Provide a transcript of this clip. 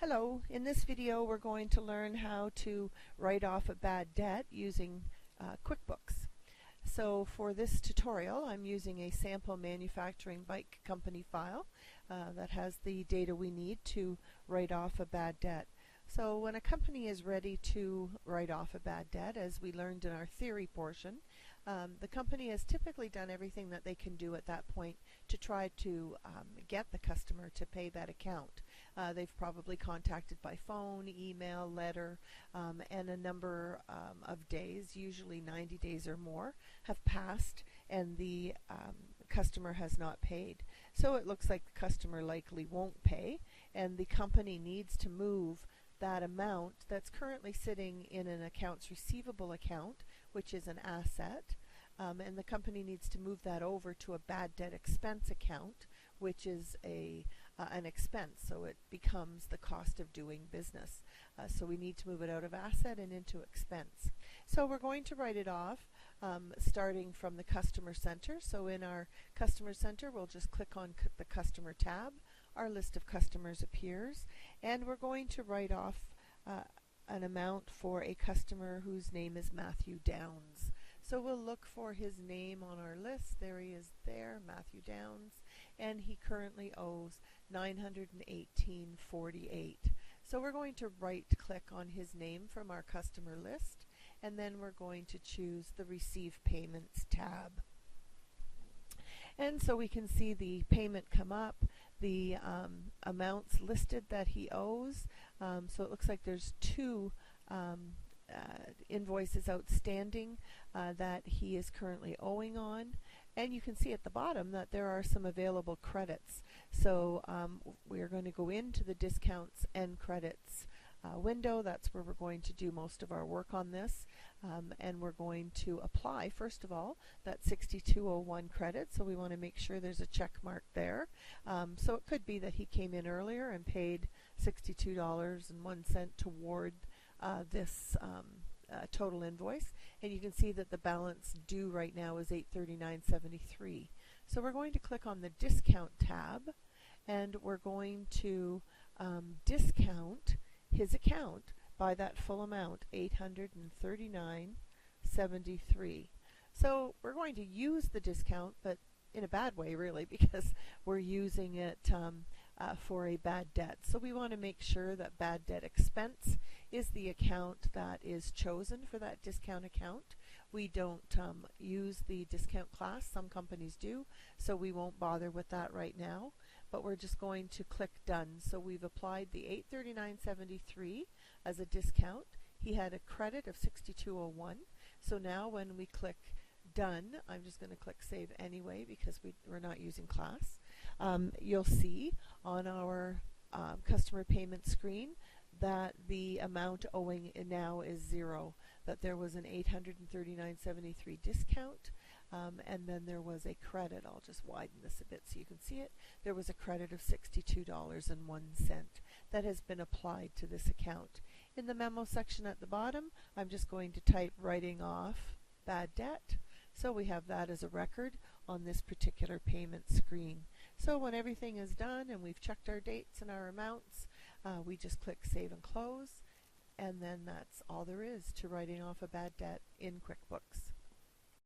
Hello, in this video we're going to learn how to write off a bad debt using QuickBooks. So for this tutorial I'm using a sample manufacturing bike company file that has the data we need to write off a bad debt. So when a company is ready to write off a bad debt, as we learned in our theory portion, the company has typically done everything that they can do at that point to try to get the customer to pay that account. They've probably contacted by phone, email, letter, and a number of days, usually 90 days or more, have passed and the customer has not paid. So it looks like the customer likely won't pay, and the company needs to move that amount that's currently sitting in an accounts receivable account, which is an asset, and the company needs to move that over to a bad debt expense account, which is an expense, so it becomes the cost of doing business. So we need to move it out of asset and into expense. So we're going to write it off starting from the Customer Center. So in our Customer Center, we'll just click on the Customer tab. Our list of customers appears, and we're going to write off an amount for a customer whose name is Matthew Downs. So we'll look for his name on our list. There he is there, Matthew Downs, and he currently owes $918.48. So we're going to right-click on his name from our customer list, and then we're going to choose the Receive Payments tab. And so we can see the payment come up, the amounts listed that he owes. So it looks like there's two invoices outstanding that he is currently owing on. And you can see at the bottom that there are some available credits. So we're going to go into the Discounts and Credits window. That's where we're going to do most of our work on this. And we're going to apply, first of all, that 6201 credit. So we want to make sure there's a check mark there. So it could be that he came in earlier and paid $62.01 toward this total invoice, and you can see that the balance due right now is $839.73. So we're going to click on the Discount tab, and we're going to discount his account by that full amount, $839.73. So we're going to use the discount, but in a bad way really, because we're using it for a bad debt. So we want to make sure that bad debt expense is the account that is chosen for that discount account. We don't use the discount class. Some companies do, so we won't bother with that right now, but we're just going to click Done. So we've applied the $839.73 as a discount. He had a credit of $62.01. So now when we click Done, I'm just going to click Save anyway because we're not using class. You'll see on our customer payment screen that the amount owing now is zero, that there was an $839.73 discount, and then there was a credit. I'll just widen this a bit so you can see it. There was a credit of $62.01 that has been applied to this account. In the memo section at the bottom, I'm just going to type writing off bad debt. So we have that as a record on this particular payment screen. So when everything is done and we've checked our dates and our amounts, we just click Save and Close, and then that's all there is to writing off a bad debt in QuickBooks.